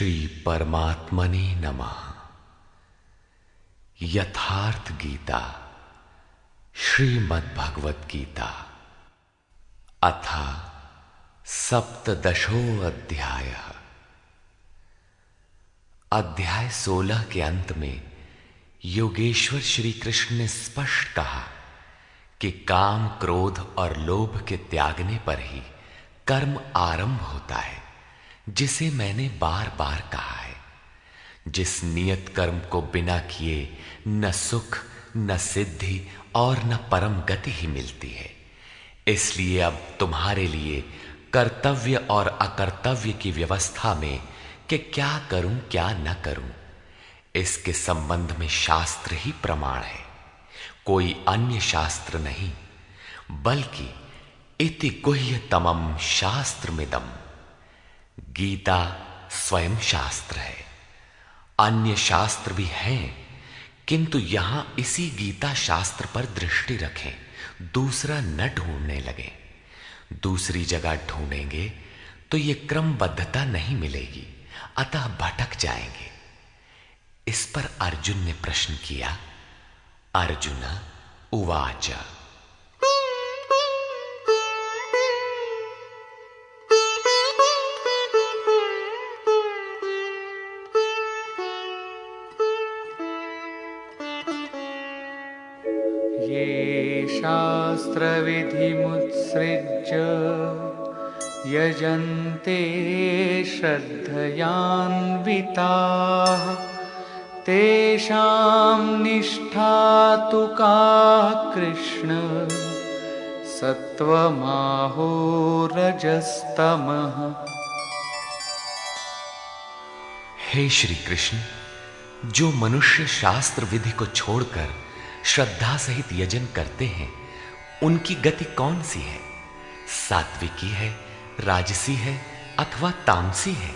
श्री परमात्मने नमः। यथार्थ गीता श्रीमद् भगवत गीता अथ सप्तदशो अध्याय। अध्याय 16 के अंत में योगेश्वर श्री कृष्ण ने स्पष्ट कहा कि काम, क्रोध और लोभ के त्यागने पर ही कर्म आरंभ होता है, जिसे मैंने बार बार कहा है। जिस नियत कर्म को बिना किए न सुख, न सिद्धि और न परम गति ही मिलती है। इसलिए अब तुम्हारे लिए कर्तव्य और अकर्तव्य की व्यवस्था में कि क्या करूं क्या न करूं, इसके संबंध में शास्त्र ही प्रमाण है, कोई अन्य शास्त्र नहीं, बल्कि इति गुह्यतमं शास्त्रमिदम्। गीता स्वयं शास्त्र है। अन्य शास्त्र भी हैं, किंतु यहां इसी गीता शास्त्र पर दृष्टि रखें, दूसरा न ढूंढने लगे। दूसरी जगह ढूंढेंगे तो ये क्रमबद्धता नहीं मिलेगी, अतः भटक जाएंगे। इस पर अर्जुन ने प्रश्न किया। अर्जुन उवाच। ये शास्त्रविधिमुत्सृज्य यजन्ते श्रद्धयान्विताः तेषां निष्ठा तु का कृष्ण सत्त्वमाहो रजस्तमः। हे श्री कृष्ण, जो मनुष्य शास्त्र विधि को छोड़कर श्रद्धा सहित यजन करते हैं, उनकी गति कौन सी है? सात्विकी है, राजसी है अथवा तामसी है?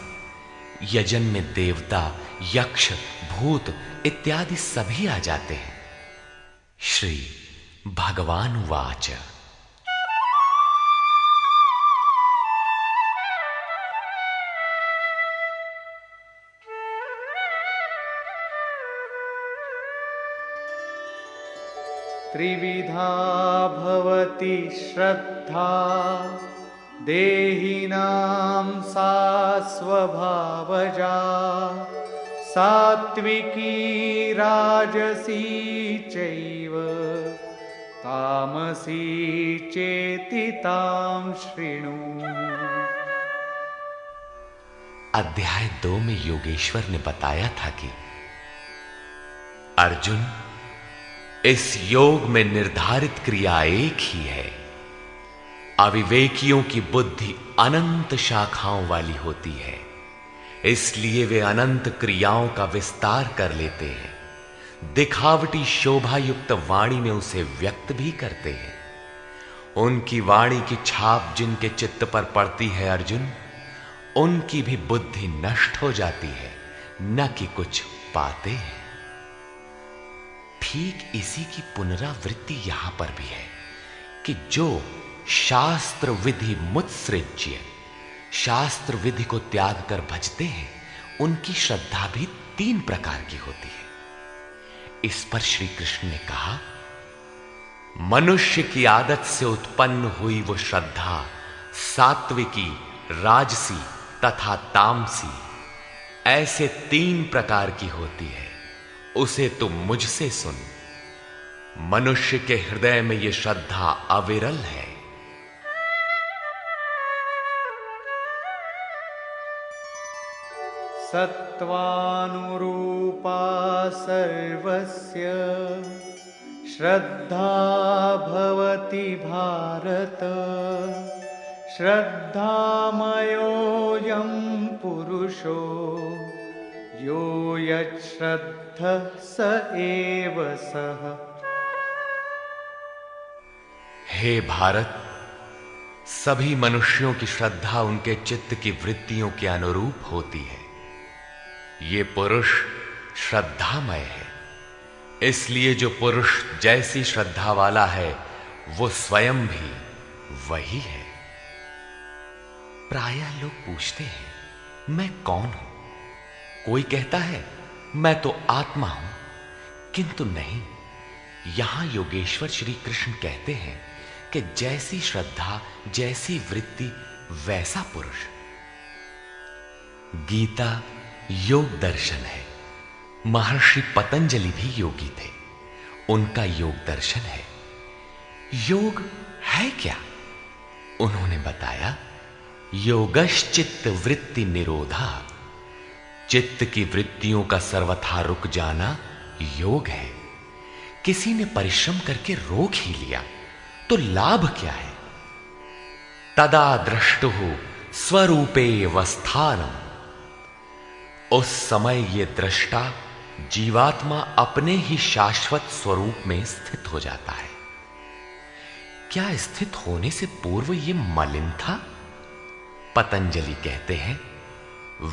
यजन में देवता, यक्ष, भूत इत्यादि सभी आ जाते हैं। श्री भगवान वाच। त्रिविधा भवति श्रद्धा देहिनां सा स्वभावजा सात्विकी राजसी चैव तामसी चेति तां शृणु। अध्याय 2 में योगेश्वर ने बताया था कि अर्जुन, इस योग में निर्धारित क्रिया एक ही है। अविवेकियों की बुद्धि अनंत शाखाओं वाली होती है, इसलिए वे अनंत क्रियाओं का विस्तार कर लेते हैं। दिखावटी शोभा युक्त वाणी में उसे व्यक्त भी करते हैं। उनकी वाणी की छाप जिनके चित्त पर पड़ती है अर्जुन, उनकी भी बुद्धि नष्ट हो जाती है, न कि कुछ पाते हैं। ठीक इसी की पुनरावृत्ति यहां पर भी है कि जो शास्त्र विधि मुत्सृज्य, शास्त्र विधि को त्याग कर भजते हैं, उनकी श्रद्धा भी 3 प्रकार की होती है। इस पर श्री कृष्ण ने कहा, मनुष्य की आदत से उत्पन्न हुई वो श्रद्धा सात्विकी, राजसी तथा तामसी ऐसे 3 प्रकार की होती है। उसे तुम मुझसे सुन। मनुष्य के हृदय में यह श्रद्धा अविरल है। सत्त्वानुरूपा सर्वस्य श्रद्धा भवति भारत श्रद्धामयोऽयं पुरुषो यो यच्छ्रद्धः स एव सः। हे भारत, सभी मनुष्यों की श्रद्धा उनके चित्त की वृत्तियों के अनुरूप होती है। ये पुरुष श्रद्धामय है, इसलिए जो पुरुष जैसी श्रद्धा वाला है, वो स्वयं भी वही है। प्रायः लोग पूछते हैं, मैं कौन हूं? कोई कहता है मैं तो आत्मा हूं, किंतु नहीं। यहां योगेश्वर श्री कृष्ण कहते हैं कि जैसी श्रद्धा, जैसी वृत्ति, वैसा पुरुष। गीता योग दर्शन है। महर्षि पतंजलि भी योगी थे, उनका योग दर्शन है। योग है क्या? उन्होंने बताया, योगश्चित्त वृत्ति निरोधा। चित्त की वृत्तियों का सर्वथा रुक जाना योग है। किसी ने परिश्रम करके रोक ही लिया तो लाभ क्या है? तदा दृष्टुः स्वरूपे वस्थानम। उस समय ये दृष्टा जीवात्मा अपने ही शाश्वत स्वरूप में स्थित हो जाता है। क्या स्थित होने से पूर्व ये मलिन था? पतंजलि कहते हैं,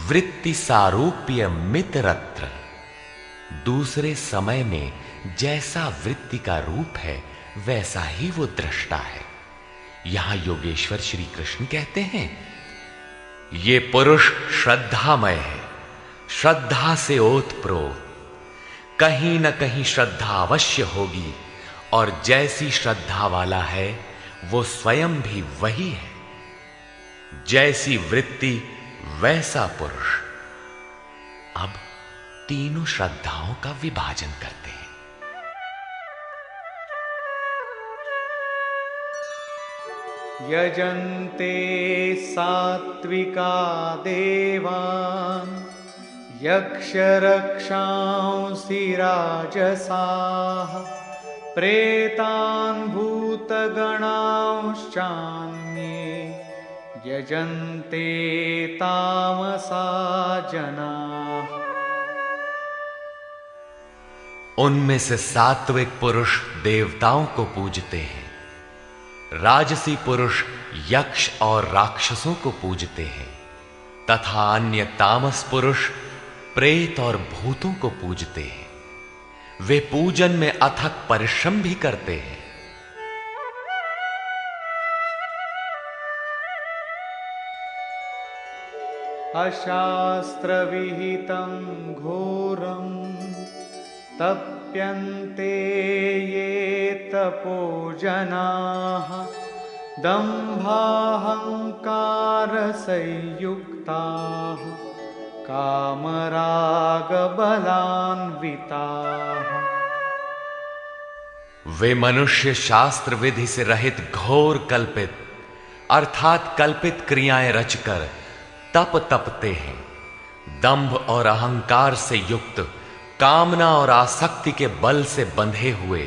वृत्ति सारूप्य मित्रत्र। दूसरे समय में जैसा वृत्ति का रूप है वैसा ही वो दृष्टा है। यहां योगेश्वर श्री कृष्ण कहते हैं, ये पुरुष श्रद्धामय है, श्रद्धा से ओतप्रोत। कहीं न कहीं श्रद्धा अवश्य होगी, और जैसी श्रद्धा वाला है वो स्वयं भी वही है। जैसी वृत्ति वैसा पुरुष। अब तीनों श्रद्धाओं का विभाजन करते हैं। यजन्ते सात्विका देवान् यक्षरक्षांसि राजसाः प्रेतान् भूतगणांश्चान्ये यजन्ते तामसा जनाः। उनमें से सात्विक पुरुष देवताओं को पूजते हैं, राजसी पुरुष यक्ष और राक्षसों को पूजते हैं, तथा अन्य तामस पुरुष प्रेत और भूतों को पूजते हैं। वे पूजन में अथक परिश्रम भी करते हैं। अशास्त्र विहितं घोरं तप्यन्ते ये तपो जनाः दम्भाहंकार संयुक्ताः कामरागबलान्विताः। वे मनुष्य शास्त्र विधि से रहित घोर कल्पित अर्थात कल्पित क्रियाएं रचकर तप तपते हैं। दंभ और अहंकार से युक्त, कामना और आसक्ति के बल से बंधे हुए,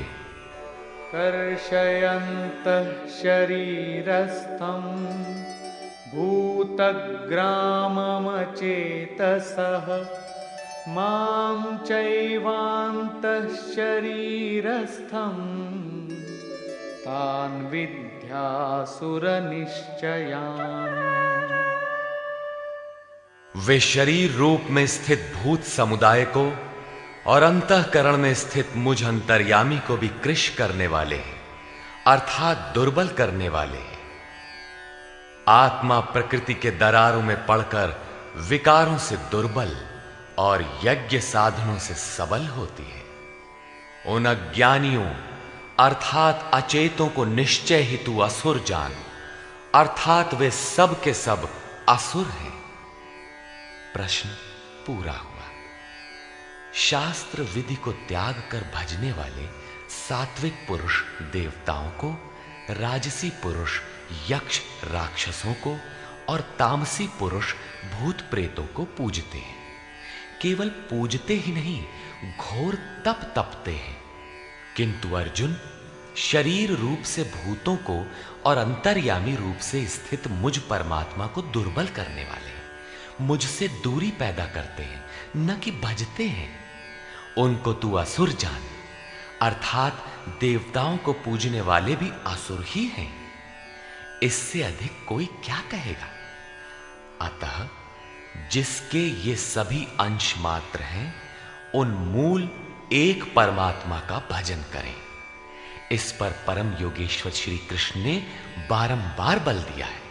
कर्षयन्तः शरीरस्थं भूतग्राममचेतसः मां चैवान्तः शरीरस्थं तान् विद्यासुरनिश्चयान्। वे शरीर रूप में स्थित भूत समुदाय को और अंतःकरण में स्थित मुझ अंतर्यामी को भी कृश करने वाले हैं, अर्थात दुर्बल करने वाले हैं। आत्मा प्रकृति के दरारों में पड़कर विकारों से दुर्बल और यज्ञ साधनों से सबल होती है। उन अज्ञानियों अर्थात अचेतों को निश्चय ही तू असुर जान, अर्थात वे सब के सब असुर हैं। प्रश्न पूरा हुआ। शास्त्र विधि को त्याग कर भजने वाले सात्विक पुरुष देवताओं को, राजसी पुरुष यक्ष राक्षसों को और तामसी पुरुष भूत प्रेतों को पूजते हैं। केवल पूजते ही नहीं, घोर तप तपते हैं। किंतु अर्जुन, शरीर रूप से भूतों को और अंतर्यामी रूप से स्थित मुझ परमात्मा को दुर्बल करने वाले हैं, मुझसे दूरी पैदा करते हैं, न कि भजते हैं। उनको तू असुर जान, अर्थात देवताओं को पूजने वाले भी असुर ही हैं। इससे अधिक कोई क्या कहेगा? अतः जिसके ये सभी अंश मात्र हैं, उन मूल एक परमात्मा का भजन करें। इस पर परम योगेश्वर श्री कृष्ण ने बारंबार बल दिया है।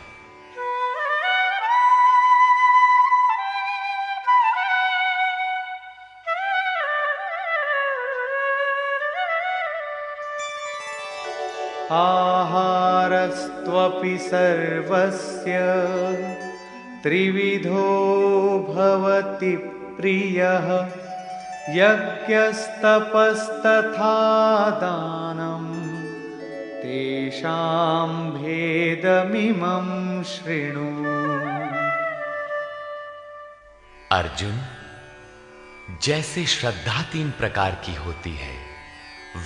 आहारस्त्वपि सर्वस्य त्रिविधो भवति प्रियः यज्ञस्तपस्तथा दानं तेषां भेदमिमं शृणु। अर्जुन, जैसे श्रद्धा 3 प्रकार की होती है,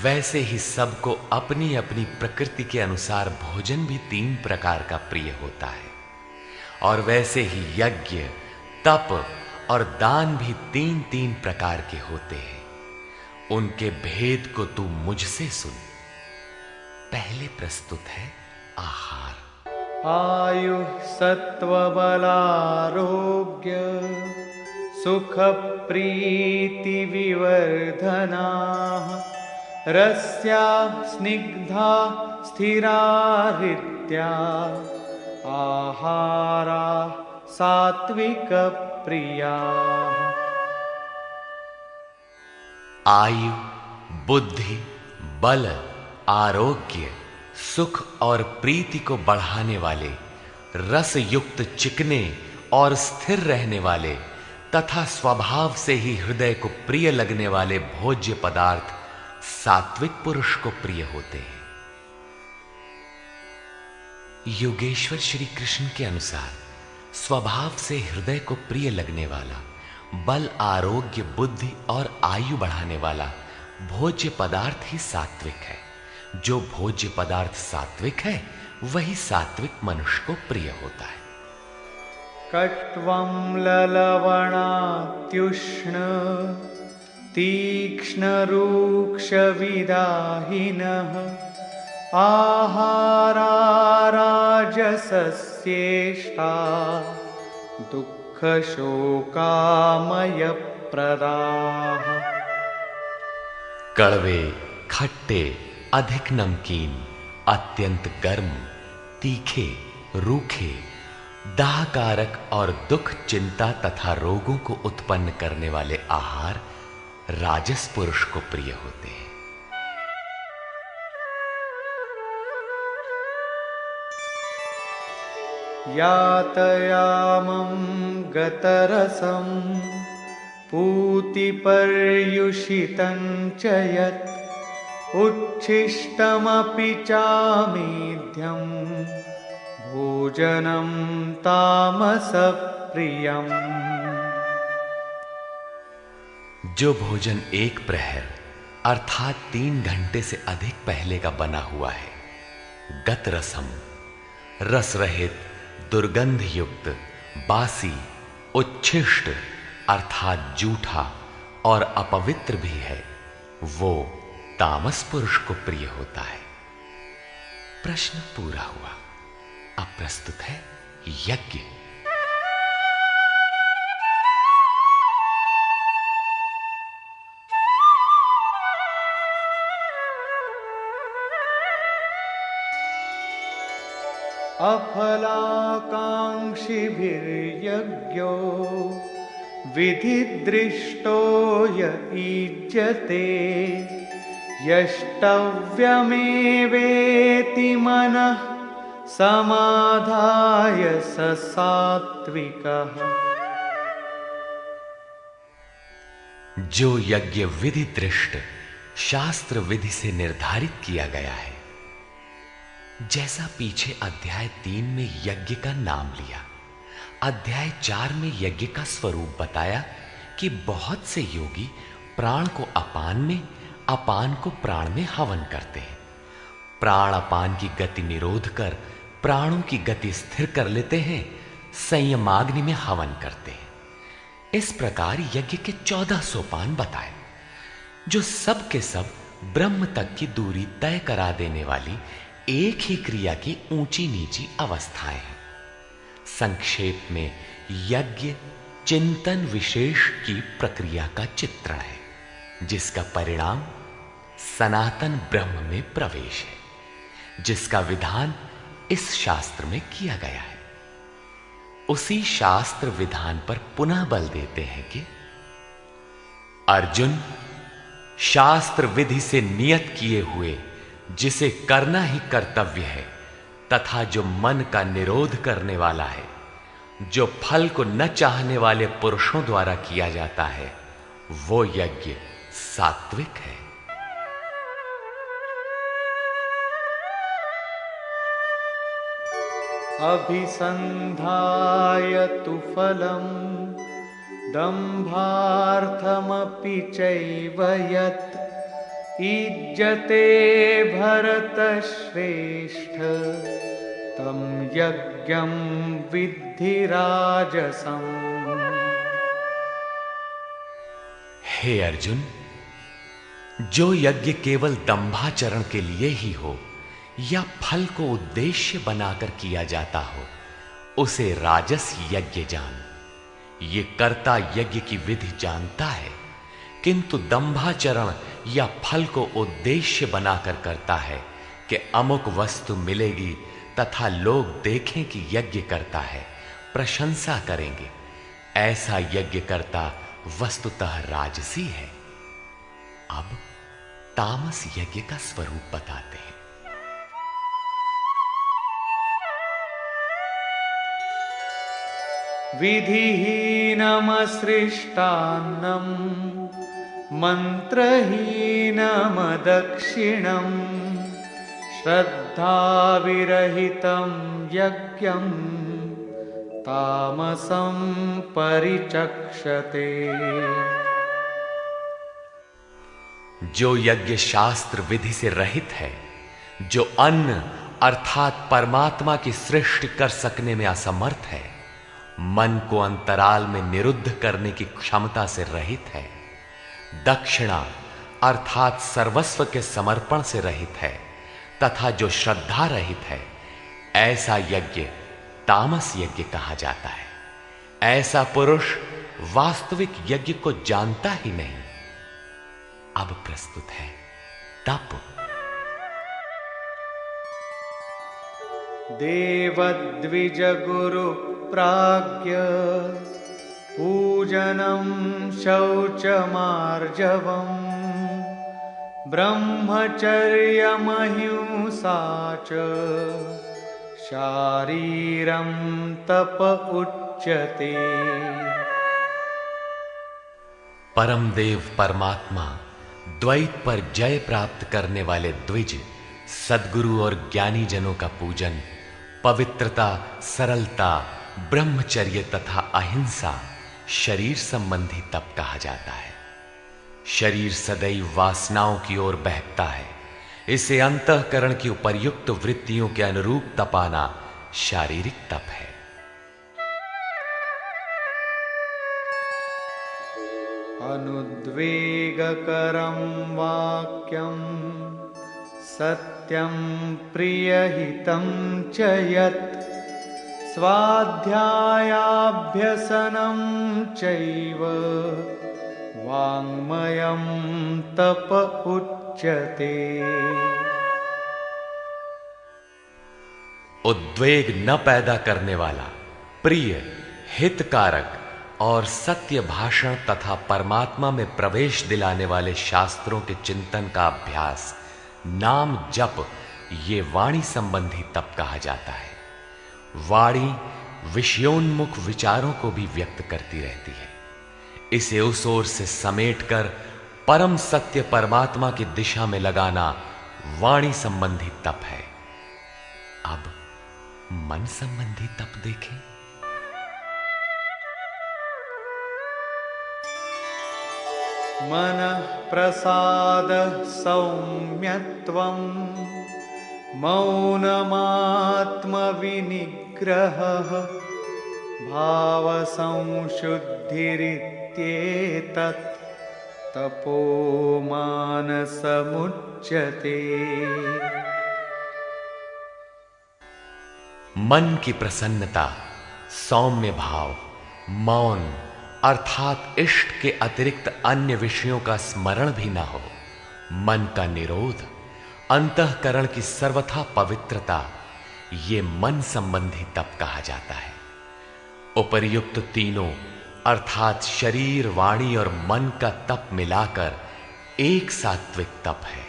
वैसे ही सबको अपनी अपनी प्रकृति के अनुसार भोजन भी 3 प्रकार का प्रिय होता है, और वैसे ही यज्ञ, तप और दान भी 3-3 प्रकार के होते हैं। उनके भेद को तू मुझसे सुन। पहले प्रस्तुत है आहार। आयुः सत्त्वबलारोग्य सुख प्रीति विवर्धनाः रस्या स्निग्धा स्थिरा हृद्या आहारा सात्विक प्रिया। आयु, बुद्धि, बल, आरोग्य, सुख और प्रीति को बढ़ाने वाले, रस युक्त चिकने और स्थिर रहने वाले तथा स्वभाव से ही हृदय को प्रिय लगने वाले भोज्य पदार्थ सात्विक पुरुष को प्रिय होते हैं। योगेश्वर श्री कृष्ण के अनुसार स्वभाव से हृदय को प्रिय लगने वाला, बल, आरोग्य, बुद्धि और आयु बढ़ाने वाला भोज्य पदार्थ ही सात्विक है। जो भोज्य पदार्थ सात्विक है, वही सात्विक मनुष्य को प्रिय होता है। कट्वं ललवणात्युष्ण तीक्ष्णरूक्षविदाहिनः आहारा राजसस्येष्टा दुःखशोकामयप्रदाः। कड़वे, खट्टे, अधिक नमकीन, अत्यंत गर्म, तीखे, रूखे, दाहकारक और दुख, चिंता तथा रोगों को उत्पन्न करने वाले आहार राजस पुरुष को प्रिय होते हैं। यातयामं गतरसं पूतिपर्युषितं च यत् उच्छिष्टमपि चामेध्यं भोजनं तामसप्रियम्। जो भोजन 1 प्रहर अर्थात 3 घंटे से अधिक पहले का बना हुआ है, गत रसम, रस रहित, दुर्गंध युक्त, बासी, उच्छिष्ट अर्थात जूठा और अपवित्र भी है, वो तामस पुरुष को प्रिय होता है। प्रश्न पूरा हुआ। अब प्रस्तुत है यज्ञ। अफलाकांक्षिभिर्यज्ञो विधिदृष्टो य ईज्यते यष्टव्यमेवेति मनः समाधाय स सात्विकः। जो यज्ञ विधि दृष्ट शास्त्र विधि से निर्धारित किया गया है, जैसा पीछे अध्याय 3 में यज्ञ का नाम लिया, अध्याय 4 में यज्ञ का स्वरूप बताया कि बहुत से योगी प्राण को अपान में, अपान को प्राण में हवन करते हैं। प्राण अपान की गति निरोध कर प्राणों की गति स्थिर कर लेते हैं, संयमाग्नि में हवन करते हैं। इस प्रकार यज्ञ के 14 सोपान बताए, जो सब के सब ब्रह्म तक की दूरी तय करा देने वाली एक ही क्रिया की ऊंची नीची अवस्थाएं हैं। संक्षेप में यज्ञ चिंतन विशेष की प्रक्रिया का चित्रण है, जिसका परिणाम सनातन ब्रह्म में प्रवेश है, जिसका विधान इस शास्त्र में किया गया है। उसी शास्त्र विधान पर पुनः बल देते हैं कि अर्जुन, शास्त्र विधि से नियत किए हुए जिसे करना ही कर्तव्य है, तथा जो मन का निरोध करने वाला है, जो फल को न चाहने वाले पुरुषों द्वारा किया जाता है, वो यज्ञ सात्विक है। अभिसन्धाय तु फलम् दम्भार्थमपि चैव यत् ईज्जते भरतश्रेष्ठ तं यज्ञं विद्धि राजसम्। हे अर्जुन, जो यज्ञ केवल दंभाचरण के लिए ही हो या फल को उद्देश्य बनाकर किया जाता हो, उसे राजस यज्ञ जान। ये कर्ता यज्ञ की विधि जानता है, किंतु दंभाचरण या फल को उद्देश्य बनाकर करता है कि अमुक वस्तु मिलेगी तथा लोग देखें कि यज्ञ करता है, प्रशंसा करेंगे। ऐसा यज्ञ करता वस्तुतः राजसी है। अब तामस यज्ञ का स्वरूप बताते हैं। विधिहीनमसृष्टान्नम् मन्त्रहीनमदक्षिणम् श्रद्धाविरहितं यज्ञं तामसं परिचक्षते। जो यज्ञ शास्त्र विधि से रहित है, जो अन्न अर्थात परमात्मा की सृष्टि कर सकने में असमर्थ है, मन को अंतराल में निरुद्ध करने की क्षमता से रहित है, दक्षिणा अर्थात सर्वस्व के समर्पण से रहित है, तथा जो श्रद्धा रहित है, ऐसा यज्ञ तामस यज्ञ कहा जाता है। ऐसा पुरुष वास्तविक यज्ञ को जानता ही नहीं। अब प्रस्तुत है तप। देवद्विज गुरु प्राज्ञ पूजनं शौचमार्जवम् ब्रह्मचर्यमहिंसा च शारीरं तप उच्यते। परम देव परमात्मा द्वैत पर जय प्राप्त करने वाले द्विज, सद्गुरु और ज्ञानी जनों का पूजन, पवित्रता, सरलता, ब्रह्मचर्य तथा अहिंसा शरीर संबंधी तप कहा जाता है। शरीर सदैव वासनाओं की ओर बहकता है, इसे अंतःकरण की उपर्युक्त वृत्तियों के अनुरूप तपाना शारीरिक तप है। अनुद्वेगकरं वाक्यं सत्यं प्रियहितं च यत् स्वाध्यायाभ्यसनं चैव वाङ्मयं तप उच्यते। उद्वेग न पैदा करने वाला, प्रिय, हितकारक और सत्य भाषण तथा परमात्मा में प्रवेश दिलाने वाले शास्त्रों के चिंतन का अभ्यास, नाम जप, ये वाणी संबंधी तप कहा जाता है। वाणी विषयोन्मुख विचारों को भी व्यक्त करती रहती है। इसे उस ओर से समेटकर परम सत्य परमात्मा की दिशा में लगाना वाणी संबंधी तप है। अब मन संबंधी तप देखें। मनः प्रसादः सौम्यत्वं मौनमात्मविनिग्रहः भावसंशुद्धिरित्येतत् तपो मानसमुच्यते। मन की प्रसन्नता, सौम्य भाव, मौन अर्थात इष्ट के अतिरिक्त अन्य विषयों का स्मरण भी ना हो, मन का निरोध, अंतःकरण की सर्वथा पवित्रता, ये मन संबंधी तप कहा जाता है। उपर्युक्त तीनों अर्थात शरीर, वाणी और मन का तप मिलाकर एक सात्विक तप है।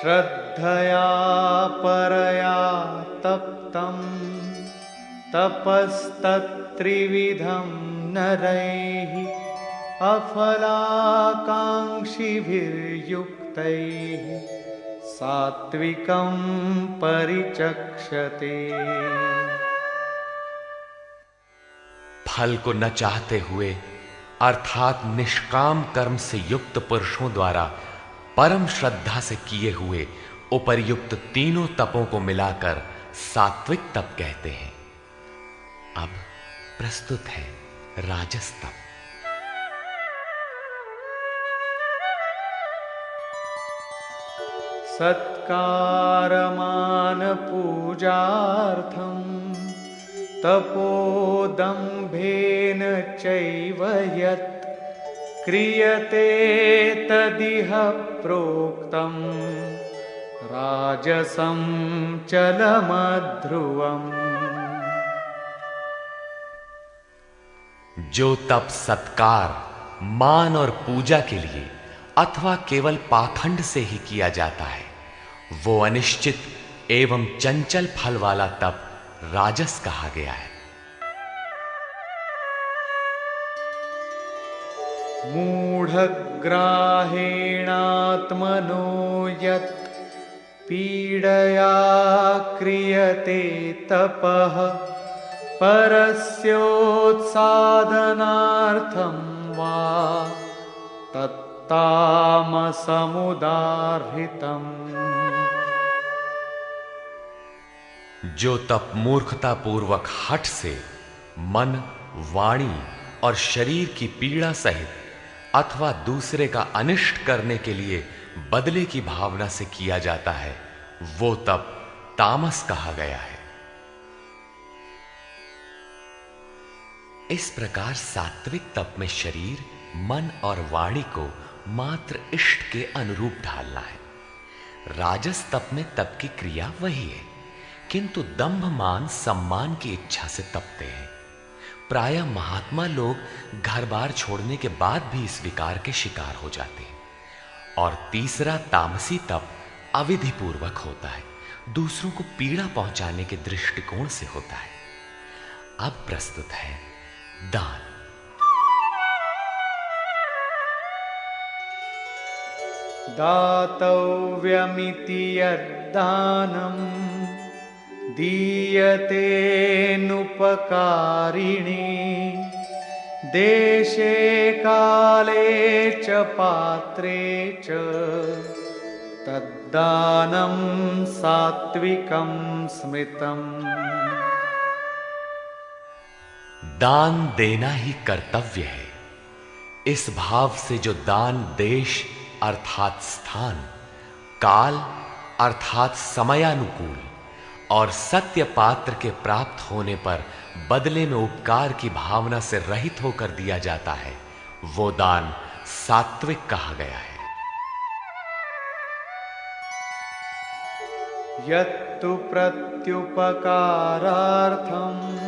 श्रद्धया परया तप्तं तपस्तत्त्रिविधं नरैः अफलाकाङ्क्षिभिर्युक्तैः सात्विकं परिचक्षते। फल को न चाहते हुए अर्थात निष्काम कर्म से युक्त पुरुषों द्वारा परम श्रद्धा से किए हुए उपर्युक्त तीनों तपों को मिलाकर सात्विक तप कहते हैं। अब प्रस्तुत है राजस तप। सत्कारमान पूजार्थं तपोदम्भेन चैव यत् क्रियते तदिह प्रोक्तं राजसं चलमध्रुवम्। जो तप सत्कार, मान और पूजा के लिए अथवा केवल पाखंड से ही किया जाता है, वो अनिश्चित एवं चंचल फल वाला तप राजस कहा गया है। मूढ़ग्राहेणात्मनो यत् पीडया क्रियते तपः परस्योत्सादनार्थं वा तत्तामसमुदाहृतम्। जो तप मूर्खता पूर्वक हठ से मन, वाणी और शरीर की पीड़ा सहित अथवा दूसरे का अनिष्ट करने के लिए बदले की भावना से किया जाता है, वो तप तामस कहा गया है। इस प्रकार सात्विक तप में शरीर, मन और वाणी को मात्र इष्ट के अनुरूप ढालना है। राजस तप में तप की क्रिया वही है, किंतु दंभ मान सम्मान की इच्छा से तपते हैं। प्रायः महात्मा लोग घर बार छोड़ने के बाद भी इस विकार के शिकार हो जाते हैं। और तीसरा तामसी तप अविधि पूर्वक होता है, दूसरों को पीड़ा पहुंचाने के दृष्टिकोण से होता है। अब प्रस्तुत है दान। दातव्यमिति यद्दानं दीयतेऽनुपकारिणे देशे काले च पात्रे च तद्दानं सात्विकं स्मृतम्। दान देना ही कर्तव्य है। इस भाव से जो दान देश अर्थात स्थान, काल अर्थात समयानुकूल और सत्य पात्र के प्राप्त होने पर बदले में उपकार की भावना से रहित होकर दिया जाता है, वो दान सात्विक कहा गया है। यत्तु प्रत्युपकारार्थं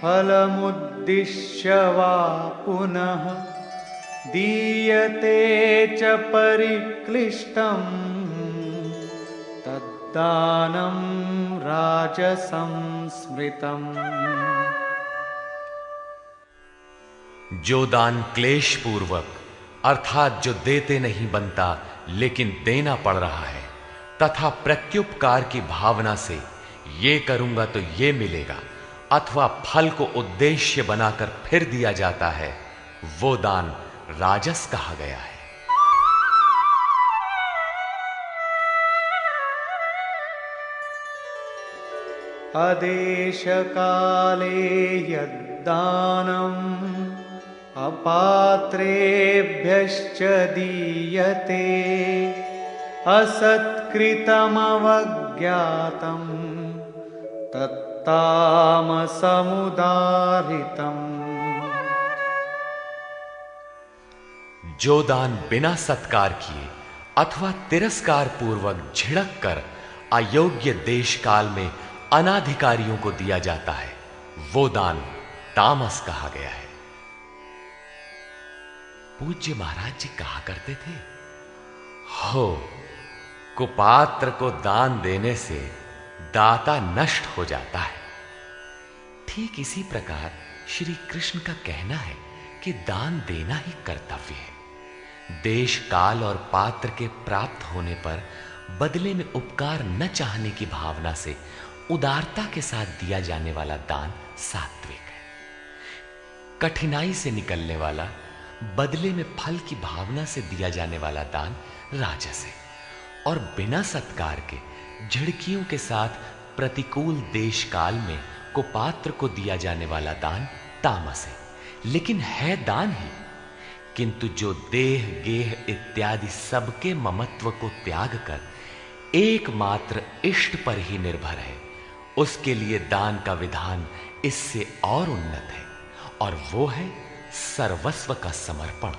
फलमुद्दिश्य वा पुनः दीयते च परिक्लिष्टं तद्दानं राजसं स्मृतम्। जो दान क्लेश पूर्वक अर्थात जो देते नहीं बनता लेकिन देना पड़ रहा है तथा प्रत्युपकार की भावना से ये करूंगा तो ये मिलेगा अथवा फल को उद्देश्य बनाकर फिर दिया जाता है, वो दान राजस कहा गया है। आदेश काले यद्दानम् अपात्रेभ्यश्च दीयते असत्कृतमवज्ञातं तत्तामसमुदाहृतम्। जो दान बिना सत्कार किए अथवा तिरस्कार पूर्वक झिड़क कर अयोग्य देश काल में अनाधिकारियों को दिया जाता है, वो दान तामस कहा गया है। पूज्य महाराज जी कहा करते थे, हो कुपात्र को दान देने से दाता नष्ट हो जाता है। ठीक इसी प्रकार श्री कृष्ण का कहना है कि दान देना ही कर्तव्य है। देश काल और पात्र के प्राप्त होने पर बदले में उपकार न चाहने की भावना से उदारता के साथ दिया जाने वाला दान सात्विक है। कठिनाई से निकलने वाला बदले में फल की भावना से दिया जाने वाला दान राजस है, और बिना सत्कार के झिड़कियों के साथ प्रतिकूल देश काल में कुपात्र को दिया जाने वाला दान तामस है, लेकिन है दान ही। किंतु जो देह गेह इत्यादि सबके ममत्व को त्याग कर एकमात्र इष्ट पर ही निर्भर है, उसके लिए दान का विधान इससे और उन्नत है, और वो है सर्वस्व का समर्पण,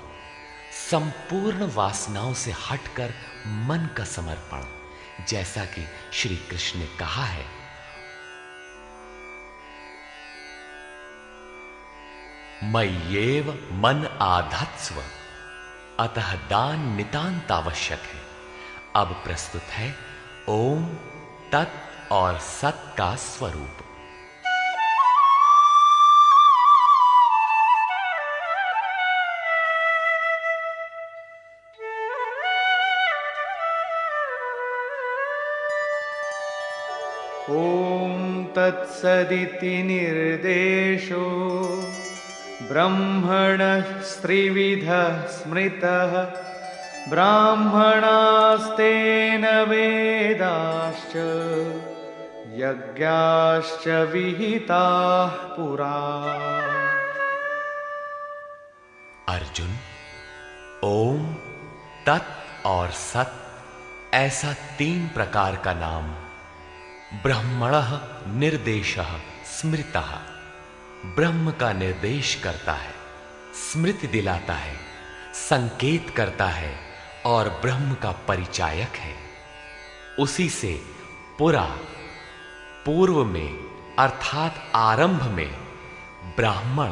संपूर्ण वासनाओं से हटकर मन का समर्पण। जैसा कि श्री कृष्ण ने कहा है, मय्येव मन आधत्स्व अतः दान नितांत आवश्यक है। अब प्रस्तुत है ओम तत् और सत का स्वरूप। ॐ तत्सदिति निर्देशो ब्रह्मणः त्रिविधः स्मृतः ब्राह्मणास्तेन वेदाश्च यज्ञाश्च विहिताः पुरा। अर्जुन, ओम तत् और सत ऐसा 3 प्रकार का नाम ब्रह्मणः निर्देशः स्मृतः ब्रह्म का निर्देश करता है, स्मृति दिलाता है, संकेत करता है और ब्रह्म का परिचायक है। उसी से पुरा पूर्व में अर्थात आरंभ में ब्राह्मण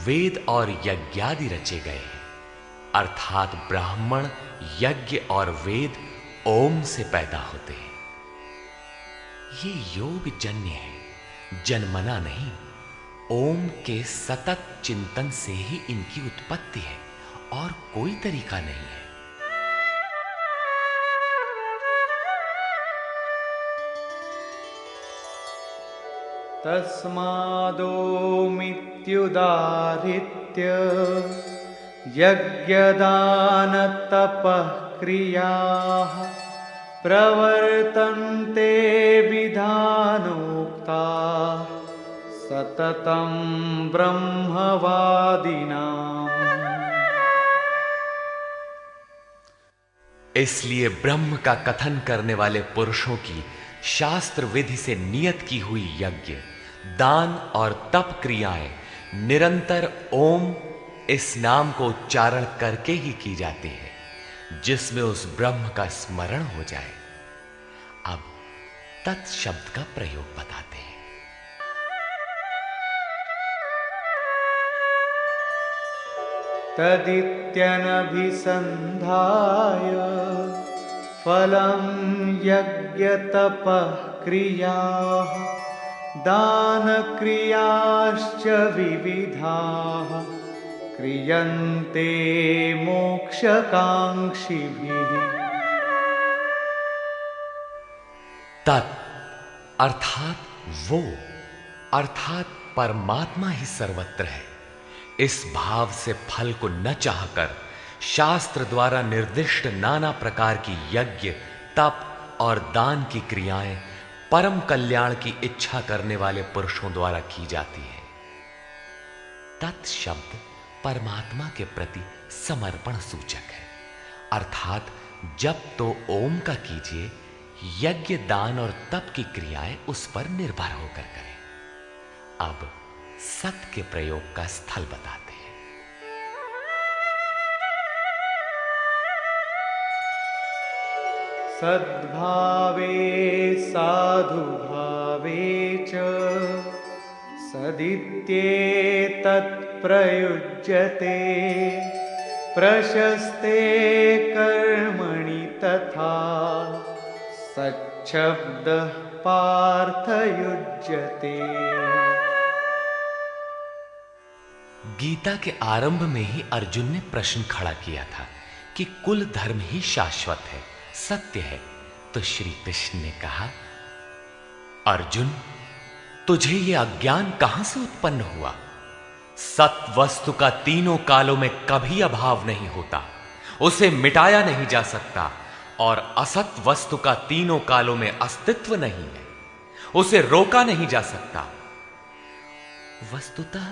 वेद और यज्ञादि रचे गए हैं, अर्थात ब्राह्मण यज्ञ और वेद ओम से पैदा होते हैं। ये योग जन्य है, जन्मना नहीं। ओम के सतत चिंतन से ही इनकी उत्पत्ति है और कोई तरीका नहीं है। तस्मादोमित्युदाहृत्य यज्ञदान तपः क्रियाः प्रवर्तन्ते विधानोक्ता सततं ब्रह्मवादिनाम्। इसलिए ब्रह्म का कथन करने वाले पुरुषों की शास्त्र विधि से नियत की हुई यज्ञ, दान और तप क्रियाएं निरंतर ओम इस नाम को उच्चारण करके ही की जाती है, जिसमें उस ब्रह्म का स्मरण हो जाए। अब तत् शब्द का प्रयोग बताते हैं। तदित्यनभिसन्धाय फलं यज्ञतपः क्रियाः दानक्रियाश्च विविधाः क्रियन्ते मोक्षकांक्षिभिः। तत् अर्थात वो, अर्थात परमात्मा ही सर्वत्र है। इस भाव से फल को न चाहकर शास्त्र द्वारा निर्दिष्ट नाना प्रकार की यज्ञ, तप और दान की क्रियाएं परम कल्याण की इच्छा करने वाले पुरुषों द्वारा की जाती है। तत् शब्द परमात्मा के प्रति समर्पण सूचक है, अर्थात जब तो ओम का कीजिए, यज्ञ दान और तप की क्रियाएं उस पर निर्भर होकर करें। अब सत के प्रयोग का स्थल बताते हैं। सद्भावे साधुभावे च सदित्येतत् प्रयुज्यते प्रशस्ते कर्मणि तथा सच्छब्दः पार्थ युज्यते। गीता के आरंभ में ही अर्जुन ने प्रश्न खड़ा किया था कि कुल धर्म ही शाश्वत है, सत्य है। तो श्री कृष्ण ने कहा, अर्जुन, तुझे यह अज्ञान कहां से उत्पन्न हुआ? सत वस्तु का तीनों कालों में कभी अभाव नहीं होता, उसे मिटाया नहीं जा सकता। और असत वस्तु का तीनों कालों में अस्तित्व नहीं है, उसे रोका नहीं जा सकता। वस्तुतः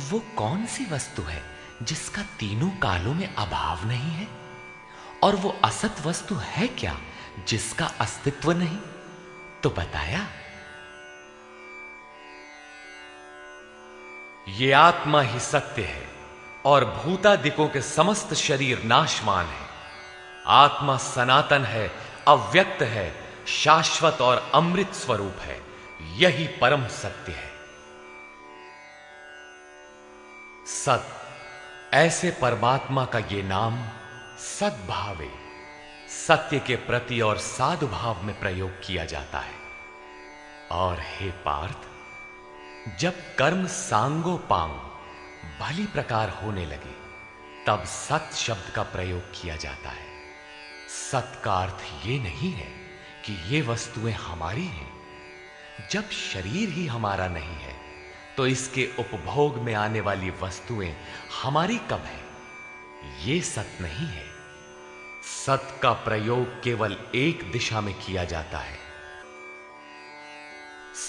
वो कौन सी वस्तु है जिसका तीनों कालों में अभाव नहीं है? और वो असत वस्तु है क्या जिसका अस्तित्व नहीं? तो बताया, ये आत्मा ही सत्य है और भूतादिकों के समस्त शरीर नाशवान है। आत्मा सनातन है, अव्यक्त है, शाश्वत और अमृत स्वरूप है। यही परम सत्य है। सत, ऐसे परमात्मा का ये नाम सद्भावे, सत्य के प्रति और साधु भाव में प्रयोग किया जाता है। और हे पार्थ, जब कर्म सांगो पांग भली प्रकार होने लगे, तब सत शब्द का प्रयोग किया जाता है। सत का अर्थ ये नहीं है कि ये वस्तुएं हमारी हैं। जब शरीर ही हमारा नहीं है, तो इसके उपभोग में आने वाली वस्तुएं हमारी कब है? ये सत नहीं है। सत का प्रयोग केवल एक दिशा में किया जाता है।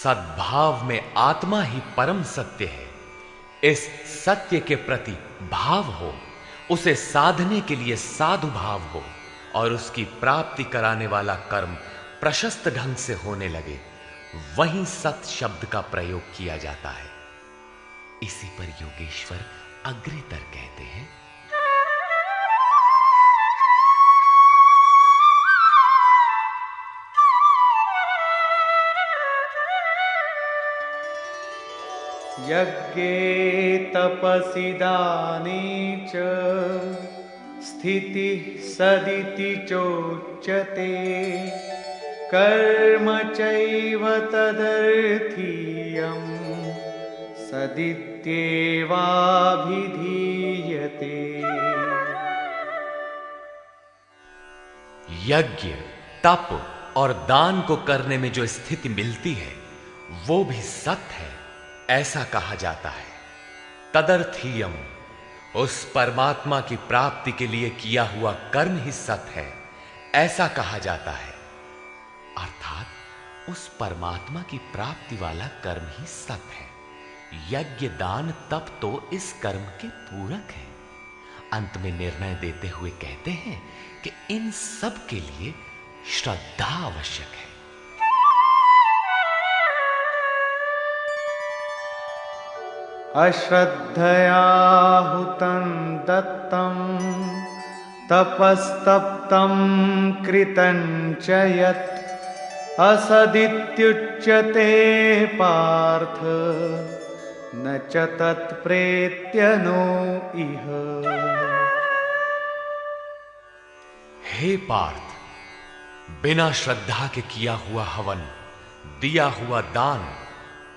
सद्भाव में आत्मा ही परम सत्य है। इस सत्य के प्रति भाव हो, उसे साधने के लिए साधु भाव हो और उसकी प्राप्ति कराने वाला कर्म प्रशस्त ढंग से होने लगे, वहीं सत शब्द का प्रयोग किया जाता है। इसी पर योगेश्वर अग्रेतर कहते हैं, यज्ञे तपसि दाने च स्थितिः सदिति चोच्यते। कर्म चैव तदर्थीयं सदित्येवाभिधीयते। यज्ञ, तप और दान को करने में जो स्थिति मिलती है, वो भी सत है, ऐसा कहा जाता है। तदर्थीयम, उस परमात्मा की प्राप्ति के लिए किया हुआ कर्म ही सत है, ऐसा कहा जाता है। अर्थात उस परमात्मा की प्राप्ति वाला कर्म ही सत है। यज्ञ, दान, तप तो इस कर्म के पूरक हैं। अंत में निर्णय देते हुए कहते हैं कि इन सब के लिए श्रद्धा आवश्यक है। अश्रद्धया हुतं दत्तं तपस्तप्तं कृतं च यत् असदित्युच्यते पार्थ न च तत्प्रेत्य नो इह। हे पार्थ, बिना श्रद्धा के किया हुआ हवन, दिया हुआ दान,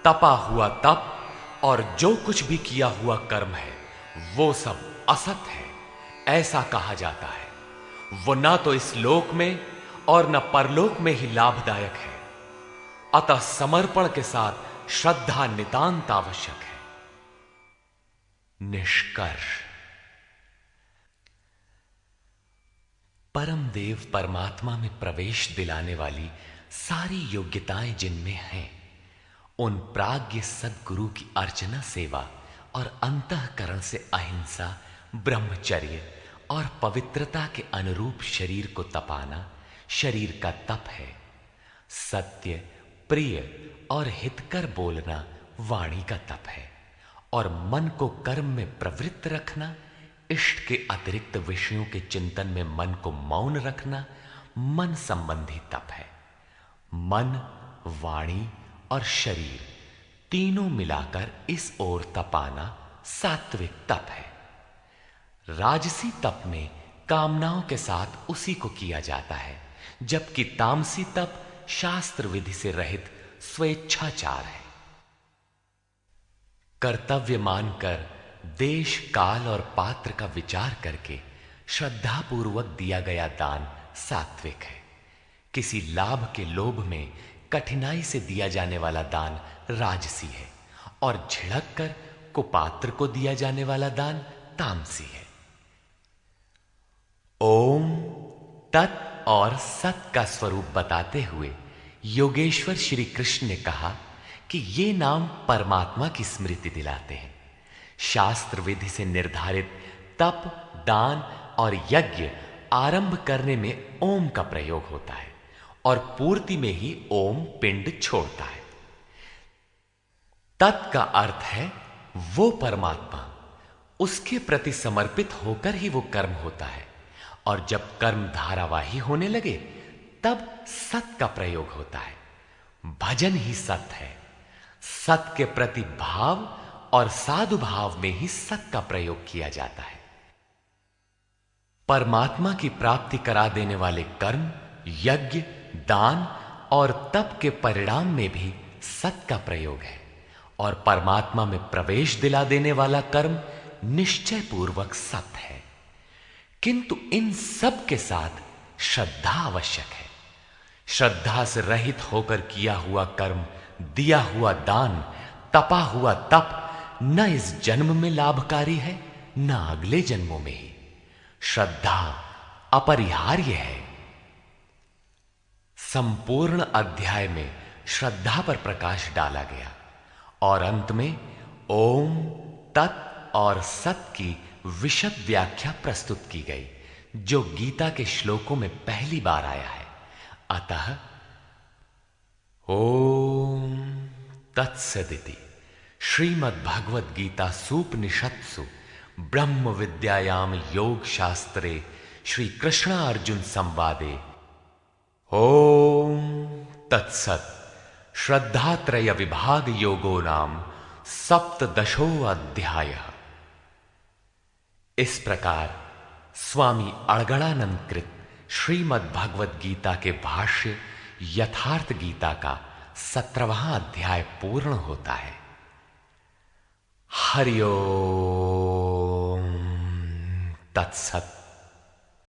तपा हुआ तप और जो कुछ भी किया हुआ कर्म है, वो सब असत है, ऐसा कहा जाता है। वो ना तो इस लोक में और न परलोक में ही लाभदायक है। अतः समर्पण के साथ श्रद्धा नितांत आवश्यक है। निष्कर्ष, परम देव परमात्मा में प्रवेश दिलाने वाली सारी योग्यताएं जिनमें हैं, उन प्राज्ञ सद्गुरु की अर्चना, सेवा और अंतःकरण से अहिंसा, ब्रह्मचर्य और पवित्रता के अनुरूप शरीर को तपाना शरीर का तप है। सत्य, प्रिय और हितकर बोलना वाणी का तप है। और मन को कर्म में प्रवृत्त रखना, इष्ट के अतिरिक्त विषयों के चिंतन में मन को मौन रखना मन संबंधी तप है। मन, वाणी और शरीर तीनों मिलाकर इस ओर तपाना सात्विक तप है। राजसी तप में कामनाओं के साथ उसी को किया जाता है, जबकि तामसी तप शास्त्र विधि से रहित स्वेच्छाचार है। कर्तव्य मानकर देश, काल और पात्र का विचार करके श्रद्धापूर्वक दिया गया दान सात्विक है। किसी लाभ के लोभ में कठिनाई से दिया जाने वाला दान राजसी है और झिड़क कर कुपात्र को दिया जाने वाला दान तामसी है। ओम तत् और सत का स्वरूप बताते हुए योगेश्वर श्री कृष्ण ने कहा कि ये नाम परमात्मा की स्मृति दिलाते हैं। शास्त्र विधि से निर्धारित तप, दान और यज्ञ आरंभ करने में ओम का प्रयोग होता है और पूर्ति में ही ओम पिंड छोड़ता है। तत् का अर्थ है वो परमात्मा, उसके प्रति समर्पित होकर ही वो कर्म होता है और जब कर्म धारावाही होने लगे तब सत का प्रयोग होता है। भजन ही सत है। सत के प्रति भाव और साधु भाव में ही सत का प्रयोग किया जाता है। परमात्मा की प्राप्ति करा देने वाले कर्म, यज्ञ, दान और तप के परिणाम में भी सत का प्रयोग है और परमात्मा में प्रवेश दिला देने वाला कर्म निश्चय पूर्वक सत है। किंतु इन सब के साथ श्रद्धा आवश्यक है। श्रद्धा से रहित होकर किया हुआ कर्म, दिया हुआ दान, तपा हुआ तप न इस जन्म में लाभकारी है न अगले जन्मों में ही। श्रद्धा अपरिहार्य है। संपूर्ण अध्याय में श्रद्धा पर प्रकाश डाला गया और अंत में ओम, तत् और सत की विशद व्याख्या प्रस्तुत की गई, जो गीता के श्लोकों में पहली बार आया है। अतः ओम तत्सदिति श्रीमद् भगवद गीता सूपनिषत्सु ब्रह्म विद्यायाम योग शास्त्रे श्री कृष्ण अर्जुन संवादे ओम तत्सत् श्रद्धात्रय विभाग योगो नाम सप्तदशो अध्याय। इस प्रकार स्वामी अड़गड़ानंद कृत श्रीमद् भगवद गीता के भाष्य यथार्थ गीता का 17वां अध्याय पूर्ण होता है। हरि ओम तत्सत्।